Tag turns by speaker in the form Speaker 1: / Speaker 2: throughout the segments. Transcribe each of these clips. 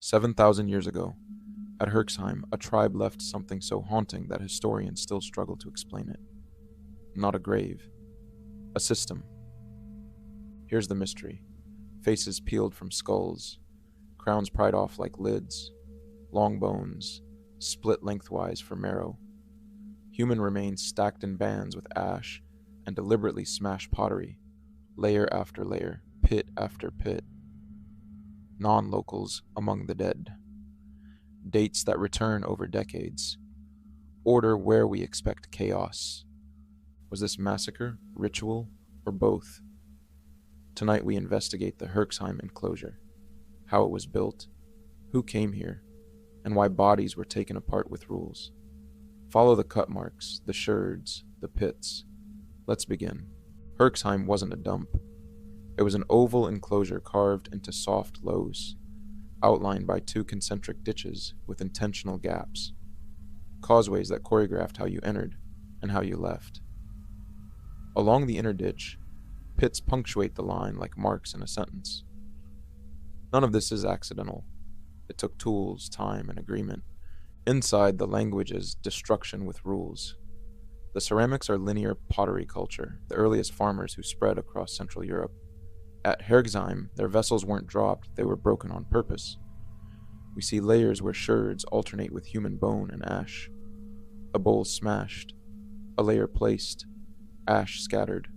Speaker 1: 7,000 years ago, at Herxheim, a tribe left something so haunting that historians still struggle to explain it. Not a grave, a system. Here's the mystery. Faces peeled from skulls, crowns pried off like lids, long bones, split lengthwise for marrow. Human remains stacked in bands with ash and deliberately smashed pottery, layer after layer, pit after pit. Non-locals among the dead. Dates that return over decades. Order where we expect chaos. Was this massacre, ritual, or both? Tonight we investigate the Herxheim enclosure, how it was built, who came here, and why bodies were taken apart with rules. Follow the cut marks, the sherds, the pits. Let's begin. Herxheim wasn't a dump. It was an oval enclosure carved into soft lows, outlined by two concentric ditches with intentional gaps, causeways that choreographed how you entered and how you left. Along the inner ditch, pits punctuate the line like marks in a sentence. None of this is accidental. It took tools, time, and agreement. Inside, the language is destruction with rules. The ceramics are linear pottery culture, the earliest farmers who spread across Central Europe. At Herxheim, their vessels weren't dropped, they were broken on purpose. We see layers where sherds alternate with human bone and ash. A bowl smashed, a layer placed, ash scattered,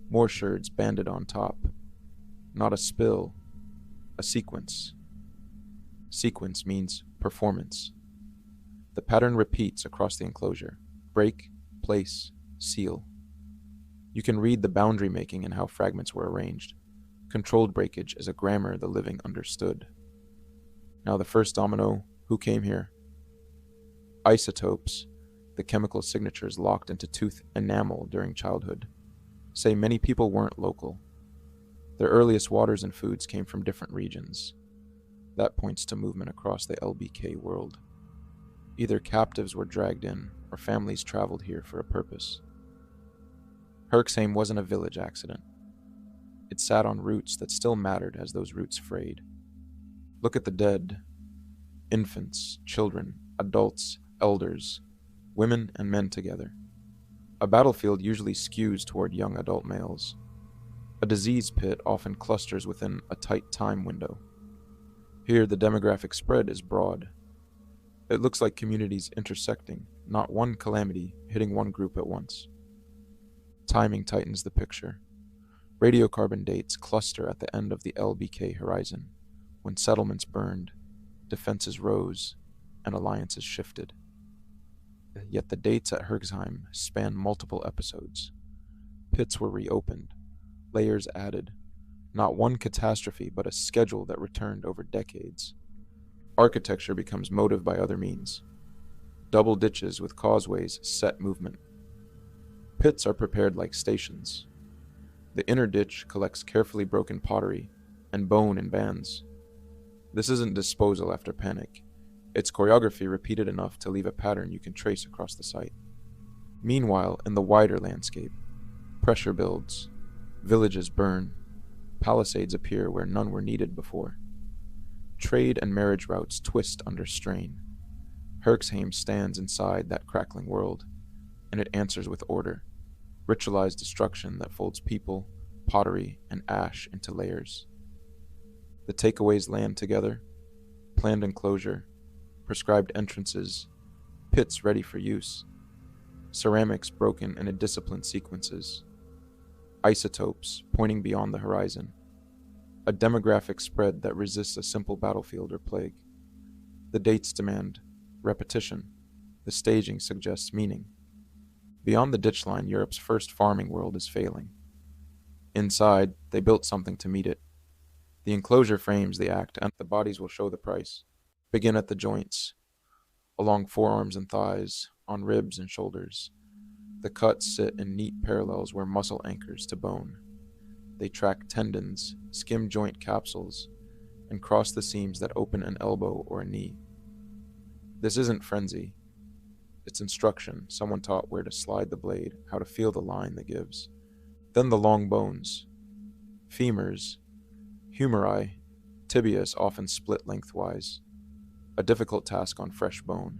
Speaker 1: more sherds banded on top. Not a spill, a sequence. Sequence means performance. The pattern repeats across the enclosure. Break, place, seal. You can read the boundary making and how fragments were arranged. Controlled breakage is a grammar the living understood. Now the first domino, who came here? Isotopes, the chemical signatures locked into tooth enamel during childhood, say many people weren't local. Their earliest waters and foods came from different regions. That points to movement across the LBK world. Either captives were dragged in, or families traveled here for a purpose. Herxheim wasn't a village accident. It sat on roots that still mattered as those roots frayed. Look at the dead. Infants, children, adults, elders, women and men together. A battlefield usually skews toward young adult males. A disease pit often clusters within a tight time window. Here the demographic spread is broad. It looks like communities intersecting, not one calamity hitting one group at once. Timing tightens the picture. Radiocarbon dates cluster at the end of the LBK horizon, when settlements burned, defenses rose, and alliances shifted. Yet the dates at Herxheim span multiple episodes. Pits were reopened, layers added, not one catastrophe but a schedule that returned over decades. Architecture becomes motive by other means. Double ditches with causeways set movement. Pits are prepared like stations. The inner ditch collects carefully broken pottery and bone in bands. This isn't disposal after panic. It's choreography repeated enough to leave a pattern you can trace across the site. Meanwhile, in the wider landscape, pressure builds, villages burn, palisades appear where none were needed before. Trade and marriage routes twist under strain. Herxheim stands inside that crackling world, and it answers with order, ritualized destruction that folds people, pottery, and ash into layers. The takeaways land together, planned enclosure, prescribed entrances, pits ready for use, ceramics broken into disciplined sequences, isotopes pointing beyond the horizon, a demographic spread that resists a simple battlefield or plague. The dates demand repetition, the staging suggests meaning. Beyond the ditch line, Europe's first farming world is failing. Inside, they built something to meet it. The enclosure frames the act, and the bodies will show the price. Begin at the joints, along forearms and thighs, on ribs and shoulders. The cuts sit in neat parallels where muscle anchors to bone. They track tendons, skim joint capsules, and cross the seams that open an elbow or a knee. This isn't frenzy. It's instruction. Someone taught where to slide the blade, how to feel the line that gives. Then the long bones. Femurs, humeri, tibias often split lengthwise. a difficult task on fresh bone.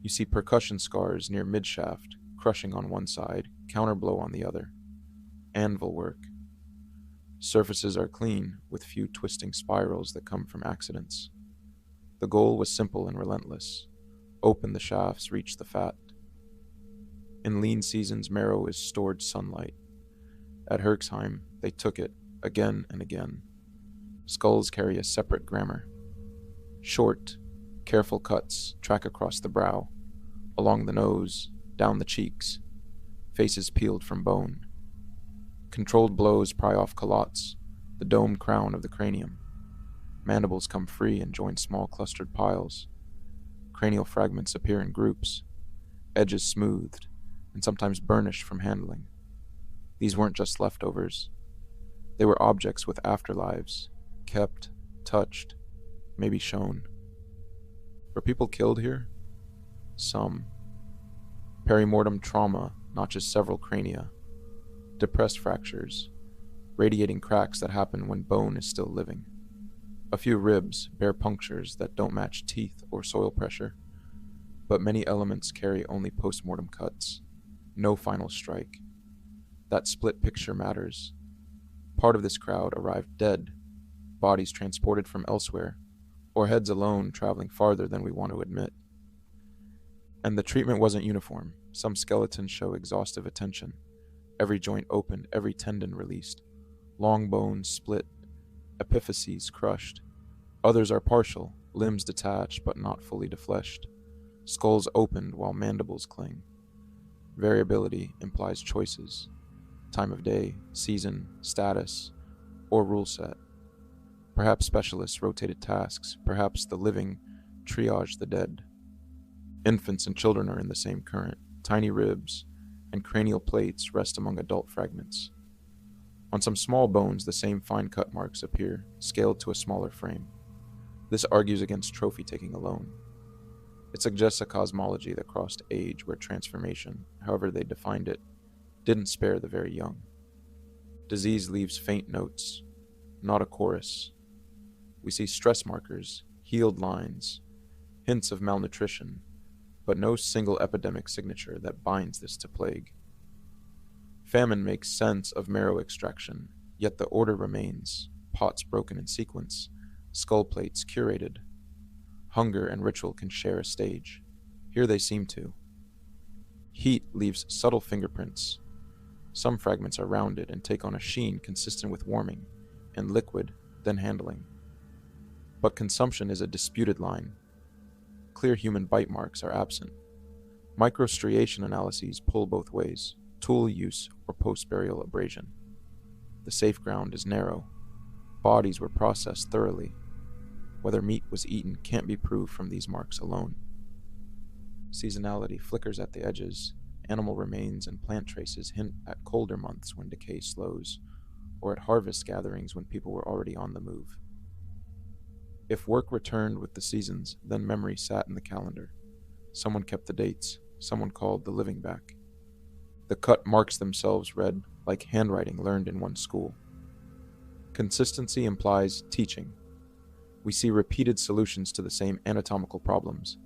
Speaker 1: You see percussion scars near midshaft, crushing on one side, counterblow on the other. Anvil work. Surfaces are clean, with few twisting spirals that come from accidents. The goal was simple and relentless. Open the shafts, reach the fat. In lean seasons, marrow is stored sunlight. At Herxheim, they took it, again and again. Skulls carry a separate grammar. Short, careful cuts track across the brow, along the nose, down the cheeks, faces peeled from bone. Controlled blows pry off culottes, the domed crown of the cranium. Mandibles come free and join small clustered piles. Cranial fragments appear in groups, edges smoothed, and sometimes burnished from handling. These weren't just leftovers. They were objects with afterlives, kept, touched, maybe shown. Were people killed here? Some. Perimortem trauma notches several crania. Depressed fractures, radiating cracks that happen when bone is still living. A few ribs bear punctures that don't match teeth or soil pressure, but many elements carry only post-mortem cuts. No final strike. That split picture matters. Part of this crowd arrived dead, bodies transported from elsewhere, or heads alone traveling farther than we want to admit. And the treatment wasn't uniform. Some skeletons show exhaustive attention. Every joint opened, every tendon released. Long bones split, epiphyses crushed. Others are partial, limbs detached but not fully defleshed. Skulls opened while mandibles cling. Variability implies choices. Time of day, season, status, or rule set. Perhaps specialists rotated tasks, perhaps the living triaged the dead. Infants and children are in the same current. Tiny ribs and cranial plates rest among adult fragments. On some small bones, the same fine cut marks appear, scaled to a smaller frame. This argues against trophy-taking alone. It suggests a cosmology that crossed age, where transformation, however they defined it, didn't spare the very young. Disease leaves faint notes, not a chorus. We see stress markers, healed lines, hints of malnutrition, but no single epidemic signature that binds this to plague. Famine makes sense of marrow extraction, yet the order remains, pots broken in sequence, skull plates curated. Hunger and ritual can share a stage. Here they seem to. Heat leaves subtle fingerprints. Some fragments are rounded and take on a sheen consistent with warming, and liquid, then handling. But consumption is a disputed line. Clear human bite marks are absent. Microstriation analyses pull both ways, tool use or post-burial abrasion. The safe ground is narrow. Bodies were processed thoroughly. Whether meat was eaten can't be proved from these marks alone. Seasonality flickers at the edges. Animal remains and plant traces hint at colder months when decay slows, or at harvest gatherings when people were already on the move. If work returned with the seasons, then memory sat in the calendar. Someone kept the dates, someone called the living back. The cut marks themselves read like handwriting learned in one school. Consistency implies teaching. We see repeated solutions to the same anatomical problems.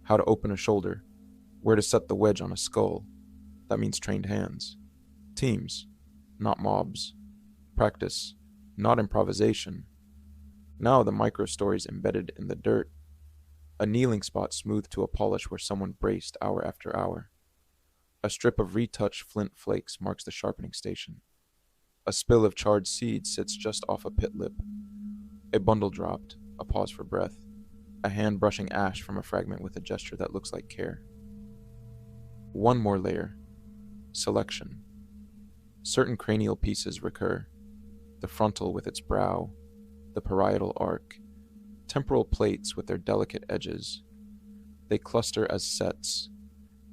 Speaker 1: How to open a shoulder, where to set the wedge on a skull. That means trained hands. Teams, not mobs. Practice, not improvisation. Now the micro-stories embedded in the dirt. A kneeling spot smoothed to a polish where someone braced hour after hour. A strip of retouched flint flakes marks the sharpening station. A spill of charred seed sits just off a pit lip. A bundle dropped, a pause for breath. A hand brushing ash from a fragment with a gesture that looks like care. One more layer. Selection. Certain cranial pieces recur. The frontal with its brow, the parietal arc, temporal plates with their delicate edges. They cluster as sets,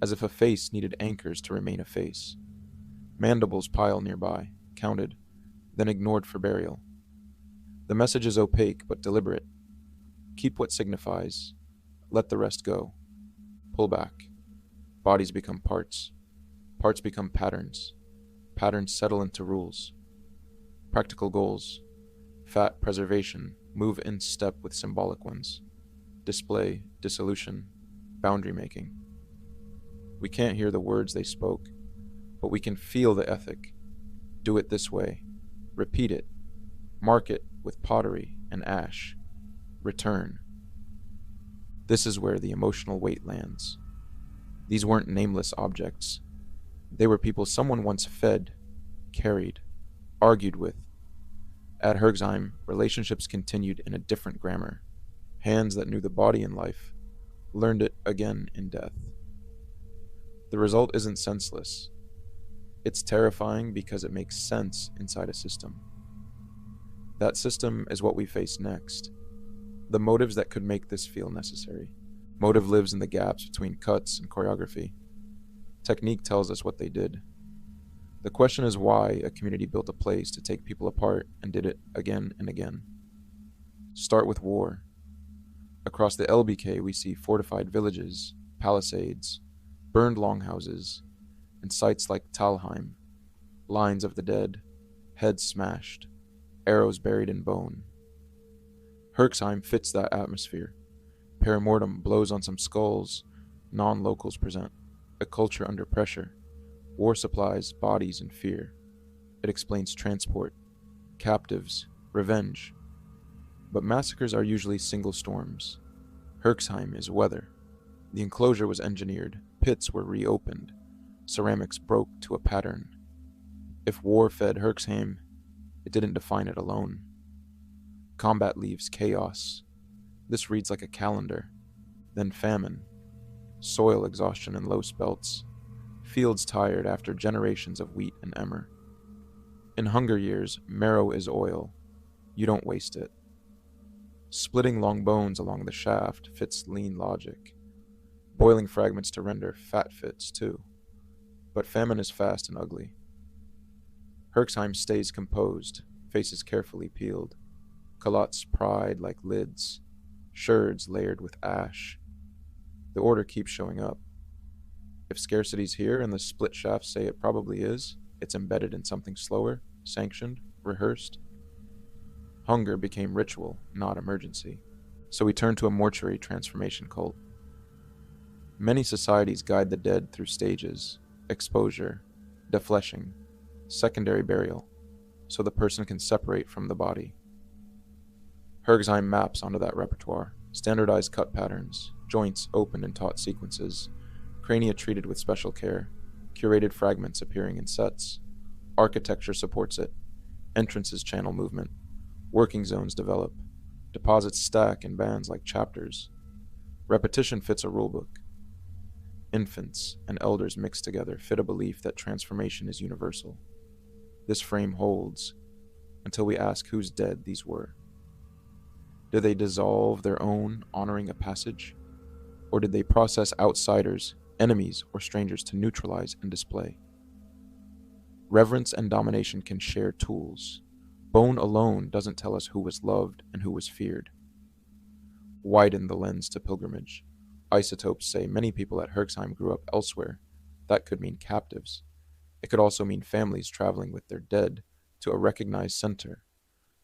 Speaker 1: as if a face needed anchors to remain a face. Mandibles pile nearby, counted, then ignored for burial. The message is opaque but deliberate. Keep what signifies. Let the rest go. Pull back. Bodies become parts. Parts become patterns. Patterns settle into rules. Practical goals. Fat preservation move in step with symbolic ones. display, dissolution, boundary making. We can't hear the words they spoke, but we can feel the ethic. Do it this way. Repeat it. Mark it with pottery and ash. Return. This is where the emotional weight lands. These weren't nameless objects. They were people someone once fed, carried, argued with. At Herxheim, relationships continued in a different grammar. Hands that knew the body in life learned it again in death. The result isn't senseless. It's terrifying because it makes sense inside a system. That system is what we face next. The motives that could make this feel necessary. Motive lives in the gaps between cuts and choreography. Technique tells us what they did. The question is why a community built a place to take people apart and did it again and again. Start with war. Across the LBK we see fortified villages, palisades, burned longhouses, and sites like Talheim, lines of the dead, heads smashed, arrows buried in bone. Herxheim fits that atmosphere. Paramortem blows on some skulls, non-locals present, a culture under pressure. War supplies bodies and fear. It explains transport, captives, revenge. But massacres are usually single storms. Herxheim is weather. The enclosure was engineered, pits were reopened, ceramics broke to a pattern. If war fed Herxheim, it didn't define it alone. Combat leaves chaos. This reads like a calendar. Then famine, soil exhaustion and low spelts, fields tired after generations of wheat and emmer. In hunger years, marrow is oil. You don't waste it. Splitting long bones along the shaft fits lean logic. Boiling fragments to render fat fits too. But famine is fast and ugly. Herxheim stays composed, faces carefully peeled. Culottes pried like lids, sherds layered with ash. The order keeps showing up. If scarcity's here and the split shafts say it probably is, it's embedded in something slower, sanctioned, rehearsed. Hunger became ritual, not emergency. So we turn to a mortuary transformation cult. Many societies guide the dead through stages: exposure, defleshing, secondary burial, so the person can separate from the body. Herxheim maps onto that repertoire: standardized cut patterns, joints opened in taut sequences, crania treated with special care, curated fragments appearing in sets. Architecture supports it, entrances channel movement, working zones develop, deposits stack in bands like chapters. Repetition fits a rulebook. Infants and elders mixed together fit a belief that transformation is universal. This frame holds until we ask whose dead these were. Did they dissolve their own, honoring a passage? Or did they process outsiders, enemies, or strangers to neutralize and display? Reverence and domination can share tools. Bone alone doesn't tell us who was loved and who was feared. Widen the lens to pilgrimage. Isotopes say many people at Herxheim grew up elsewhere. That could mean captives. It could also mean families traveling with their dead to a recognized center,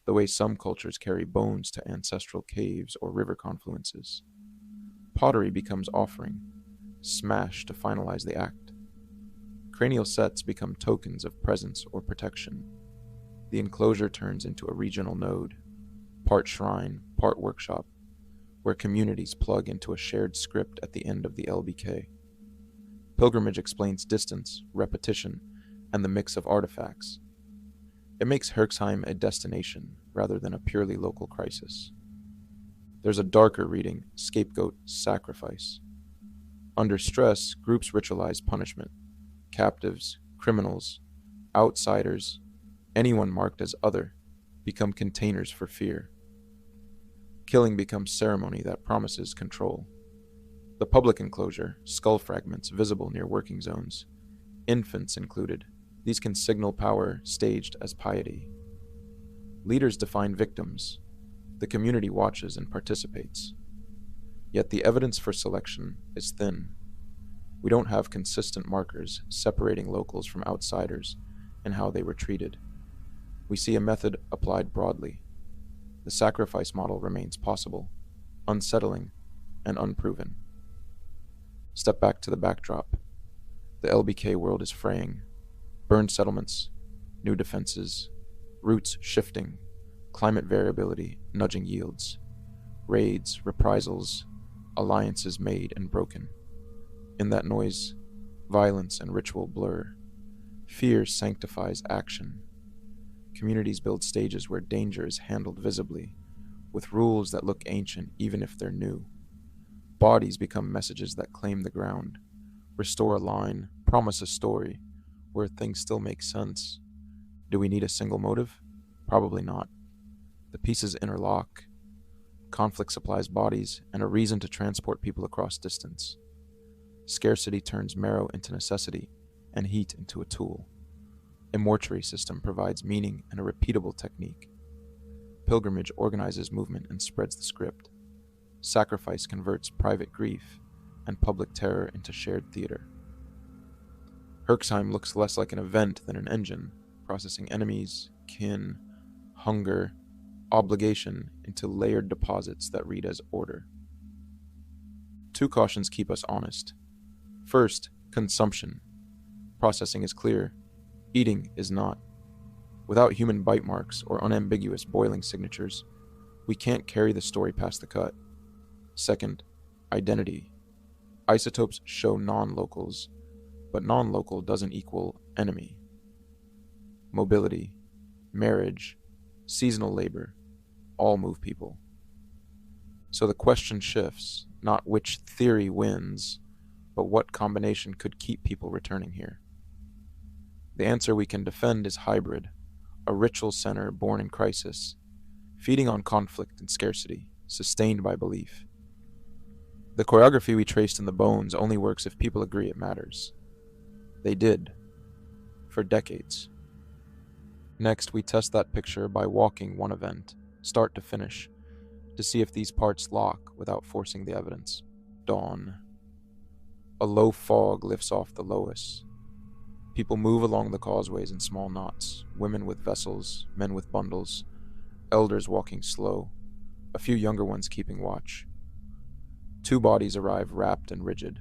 Speaker 1: the way some cultures carry bones to ancestral caves or river confluences. Pottery becomes offering, smashed to finalize the act. Cranial sets become tokens of presence or protection. The enclosure turns into a regional node, part shrine, part workshop, where communities plug into a shared script at the end of the LBK. Pilgrimage explains distance, repetition, and the mix of artifacts. It makes Herxheim a destination rather than a purely local crisis. There's a darker reading: scapegoat, sacrifice. Under stress, groups ritualize punishment. Captives, criminals, outsiders, anyone marked as other, become containers for fear. Killing becomes ceremony that promises control. The public enclosure, skull fragments visible near working zones. Infants included. These can signal power staged as piety. Leaders define victims. The community watches and participates. Yet the evidence for selection is thin. We don't have consistent markers separating locals from outsiders and how they were treated. We see a method applied broadly. The sacrifice model remains possible, unsettling, and unproven. Step back to the backdrop. The LBK world is fraying. Burned settlements, new defenses, routes shifting, climate variability nudging yields, raids, reprisals, alliances made and broken. In that noise, violence and ritual blur. Fear sanctifies action. Communities build stages where danger is handled visibly, with rules that look ancient even if they're new. Bodies become messages that claim the ground, restore a line, promise a story, where things still make sense. Do we need a single motive? Probably not. The pieces interlock. Conflict supplies bodies and a reason to transport people across distance. Scarcity turns marrow into necessity and heat into a tool. A mortuary system provides meaning and a repeatable technique. Pilgrimage organizes movement and spreads the script. Sacrifice converts private grief and public terror into shared theater. Herxheim looks less like an event than an engine, processing enemies, kin, hunger, obligation into layered deposits that read as order. Two cautions keep us honest. First, consumption. Processing is clear. Eating is not. Without human bite marks or unambiguous boiling signatures, we can't carry the story past the cut. Second, identity. Isotopes show non-locals, but non-local doesn't equal enemy. Mobility, marriage, seasonal labor, all move people. So the question shifts, not which theory wins, but what combination could keep people returning here. The answer we can defend is hybrid, a ritual center born in crisis, feeding on conflict and scarcity, sustained by belief. The choreography we traced in the bones only works if people agree it matters. They did, for decades. Next, we test that picture by walking one event, start to finish, to see if these parts lock without forcing the evidence. Dawn. A low fog lifts off the loess. People move along the causeways in small knots, women with vessels, men with bundles, elders walking slow, a few younger ones keeping watch. Two bodies arrive wrapped and rigid.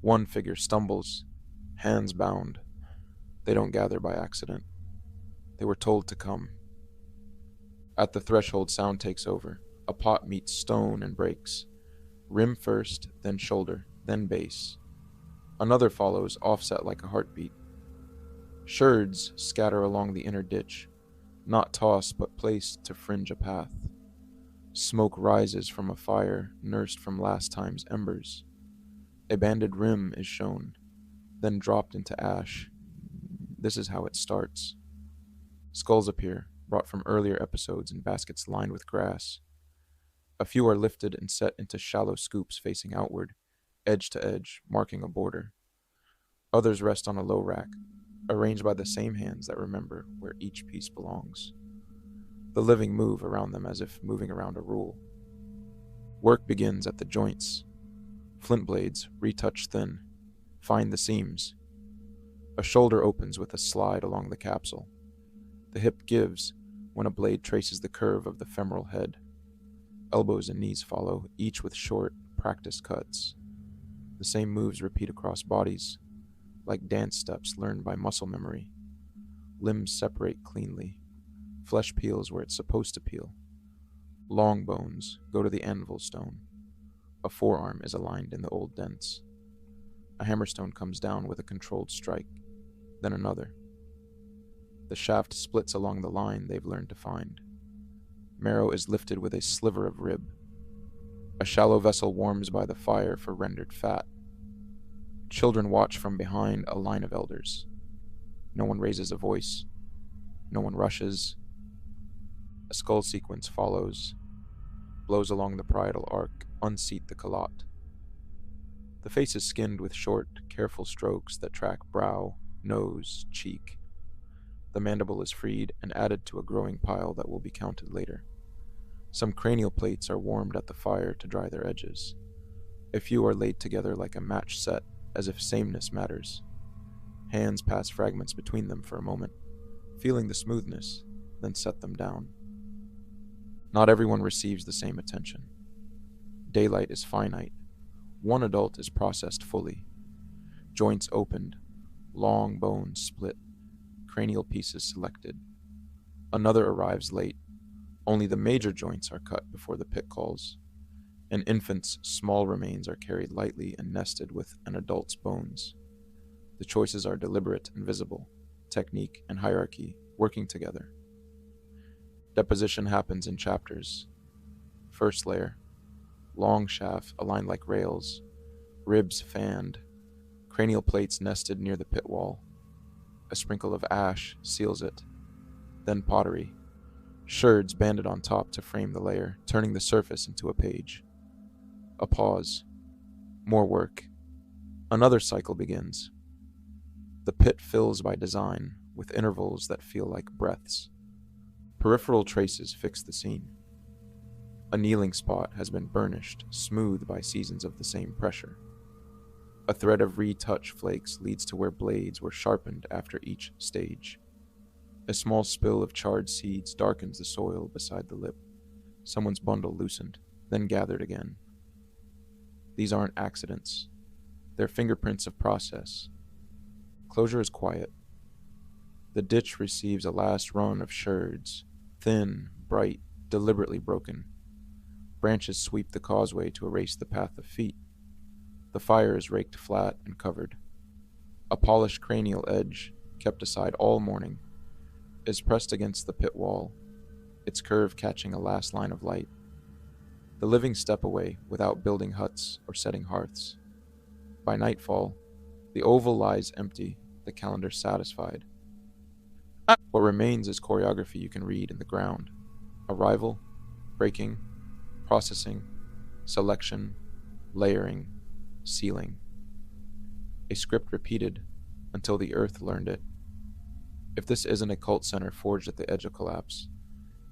Speaker 1: One figure stumbles, hands bound. They don't gather by accident. They were told to come. At the threshold, sound takes over. A pot meets stone and breaks. Rim first, then shoulder, then base. Another follows, offset like a heartbeat. Sherds scatter along the inner ditch, not tossed but placed to fringe a path. Smoke rises from a fire nursed from last time's embers. A banded rim is shown, then dropped into ash. This is how it starts. Skulls appear, brought from earlier episodes in baskets lined with grass. A few are lifted and set into shallow scoops facing outward, edge to edge, marking a border. Others rest on a low rack, arranged by the same hands that remember where each piece belongs. The living move around them as if moving around a rule. Work begins at the joints. Flint blades, retouched thin, find the seams. A shoulder opens with a slide along the capsule. The hip gives when a blade traces the curve of the femoral head. Elbows and knees follow, each with short, practiced cuts. The same moves repeat across bodies, like dance steps learned by muscle memory. Limbs separate cleanly. Flesh peels where it's supposed to peel. Long bones go to the anvil stone. A forearm is aligned in the old dents. A hammerstone comes down with a controlled strike, then another. The shaft splits along the line they've learned to find. Marrow is lifted with a sliver of rib. A shallow vessel warms by the fire for rendered fat. Children watch from behind a line of elders. No one raises a voice. No one rushes. A skull sequence follows. Blows along the parietal arc, unseat the calotte. The face is skinned with short, careful strokes that track brow, nose, cheek. The mandible is freed and added to a growing pile that will be counted later. Some cranial plates are warmed at the fire to dry their edges. A few are laid together like a match set, as if sameness matters. Hands pass fragments between them for a moment, feeling the smoothness, then set them down. Not everyone receives the same attention. daylight is finite, one adult is processed fully. Joints opened, long bones split, cranial pieces selected. Another arrives late. Only the major joints are cut before the pit calls. An infant's small remains are carried lightly and nested with an adult's bones. The choices are deliberate and visible, technique and hierarchy working together. Deposition happens in chapters. First layer, long shaft aligned like rails, ribs fanned, cranial plates nested near the pit wall. A sprinkle of ash seals it. Then pottery, sherds banded on top to frame the layer, turning the surface into a page. A pause. More work. Another cycle begins. The pit fills by design, with intervals that feel like breaths. Peripheral traces fix the scene. A kneeling spot has been burnished, smooth by seasons of the same pressure. A thread of retouch flakes leads to where blades were sharpened after each stage. A small spill of charred seeds darkens the soil beside the lip. Someone's bundle loosened, then gathered again. These aren't accidents. They're fingerprints of process. Closure is quiet. The ditch receives a last run of sherds, thin, bright, deliberately broken. Branches sweep the causeway to erase the path of feet. The fire is raked flat and covered. A polished cranial edge, kept aside all morning, is pressed against the pit wall, its curve catching a last line of light. The living step away without building huts or setting hearths. By nightfall, the oval lies empty, the calendar satisfied. What remains is choreography you can read in the ground. Arrival, breaking, processing, selection, layering, sealing. A script repeated until the earth learned it. If this isn't a cult center forged at the edge of collapse,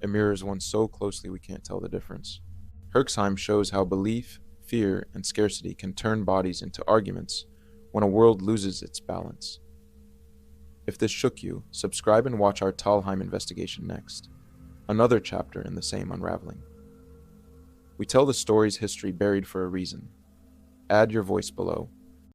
Speaker 1: it mirrors one so closely we can't tell the difference. Herxheim shows how belief, fear, and scarcity can turn bodies into arguments when a world loses its balance. If this shook you, subscribe and watch our Talheim investigation next, another chapter in the same unraveling. We tell the story's history buried for a reason. Add your voice below.